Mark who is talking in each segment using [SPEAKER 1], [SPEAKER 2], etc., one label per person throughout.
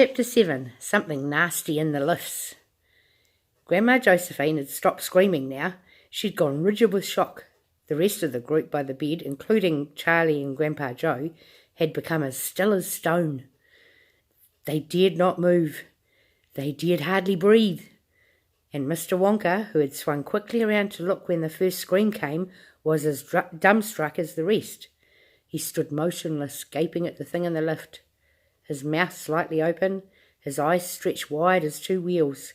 [SPEAKER 1] Chapter 7. Something nasty in the lifts. Grandma Josephine had stopped screaming now. She'd gone rigid with shock. The rest of the group by the bed, including Charlie and Grandpa Joe, had become as still as stone. They dared not move. They dared hardly breathe. And Mr. Wonka, who had swung quickly around to look when the first scream came, was as dumbstruck as the rest. He stood motionless, gaping at the thing in the lift. His mouth slightly open, his eyes stretched wide as two wheels.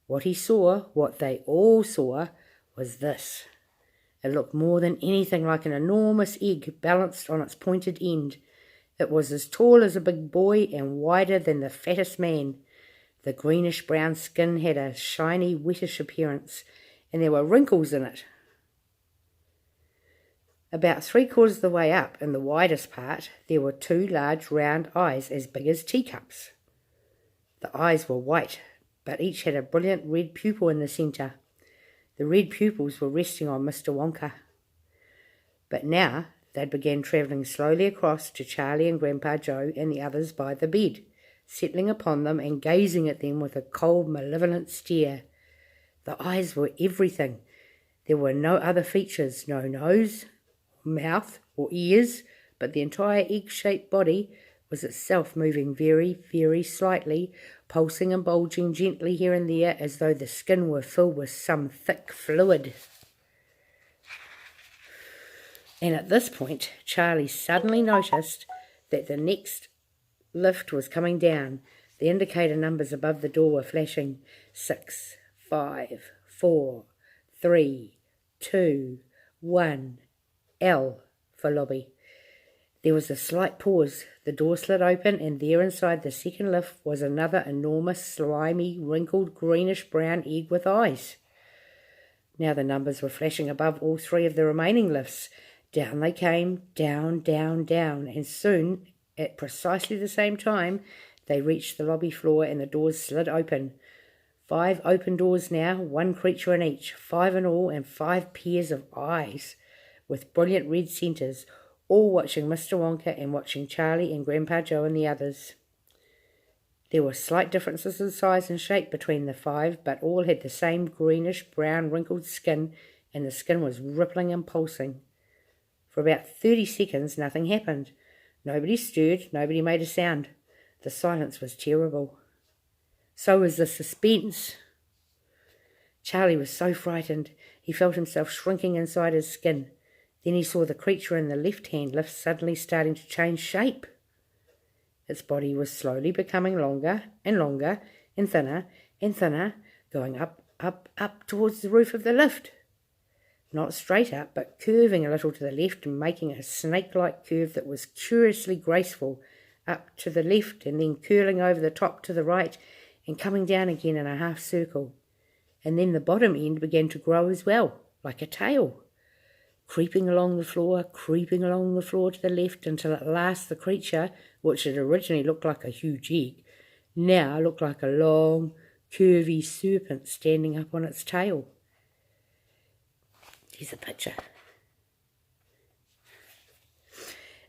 [SPEAKER 1] What he saw, what they all saw, was this. It looked more than anything like an enormous egg balanced on its pointed end. It was as tall as a big boy and wider than the fattest man. The greenish-brown skin had a shiny, wettish appearance, and there were wrinkles in it. About 3/4 of the way up, in the widest part, there were two large round eyes as big as teacups. The eyes were white, but each had a brilliant red pupil in the centre. The red pupils were resting on Mr. Wonka. But now they began travelling slowly across to Charlie and Grandpa Joe and the others by the bed, settling upon them and gazing at them with a cold, malevolent stare. The eyes were everything. There were no other features, no nose, mouth or ears, but the entire egg-shaped body was itself moving very, very slightly, pulsing and bulging gently here and there as though the skin were filled with some thick fluid. And at this point, Charlie suddenly noticed that the next lift was coming down. The indicator numbers above the door were flashing. 6, 5, 4, 3, 2, 1... L for lobby. There was a slight pause. The door slid open, and there inside the second lift was another enormous, slimy, wrinkled, greenish-brown egg with eyes. Now the numbers were flashing above all three of the remaining lifts. Down they came, down, down, down, and soon, at precisely the same time, they reached the lobby floor and the doors slid open. 5 open doors now, 1 creature in each, 5 in all, and 5 pairs of eyes, with brilliant red centres, all watching Mr. Wonka and watching Charlie and Grandpa Joe and the others. There were slight differences in size and shape between the 5, but all had the same greenish-brown wrinkled skin, and the skin was rippling and pulsing. For about 30 seconds nothing happened. Nobody stirred, nobody made a sound. The silence was terrible. So was the suspense. Charlie was so frightened, he felt himself shrinking inside his skin. Then he saw the creature in the left-hand lift suddenly starting to change shape. Its body was slowly becoming longer and longer and thinner, going up, up, up towards the roof of the lift. Not straight up, but curving a little to the left and making a snake-like curve that was curiously graceful, up to the left and then curling over the top to the right and coming down again in a half circle. And then the bottom end began to grow as well, like a tail. Creeping along the floor to the left, until at last the creature, which had originally looked like a huge egg, now looked like a long, curvy serpent standing up on its tail. Here's a picture.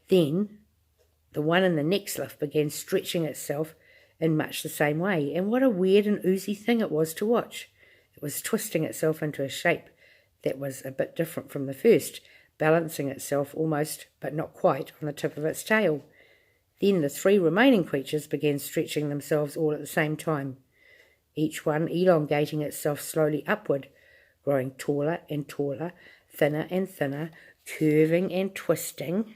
[SPEAKER 1] Then the one in the next lift began stretching itself in much the same way, and what a weird and oozy thing it was to watch. It was twisting itself into a shape that was a bit different from the first, balancing itself almost, but not quite, on the tip of its tail. Then the 3 remaining creatures began stretching themselves all at the same time, each one elongating itself slowly upward, growing taller and taller, thinner and thinner, curving and twisting,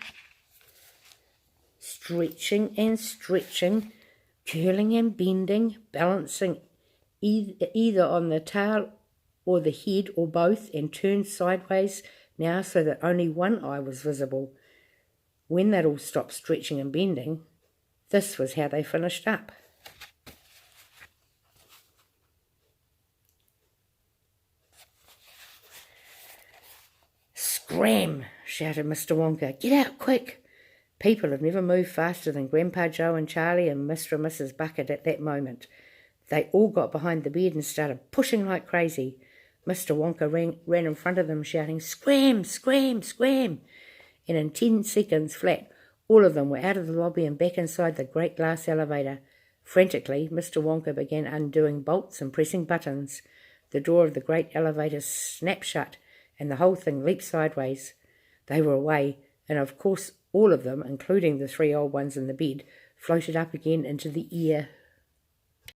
[SPEAKER 1] stretching and stretching, curling and bending, balancing either on the tail or the head or both, and turned sideways now so that only one eye was visible. When they'd all stopped stretching and bending, this was how they finished up. "Scram!" shouted Mr. Wonka. "Get out, quick!" People have never moved faster than Grandpa Joe and Charlie and Mr. and Mrs. Bucket at that moment. They all got behind the bed and started pushing like crazy. Mr. Wonka ran in front of them, shouting, "Scram! Scram! Scram!" And in 10 seconds flat, all of them were out of the lobby and back inside the great glass elevator. Frantically, Mr. Wonka began undoing bolts and pressing buttons. The door of the great elevator snapped shut, and the whole thing leaped sideways. They were away, and of course all of them, including the 3 old ones in the bed, floated up again into the air.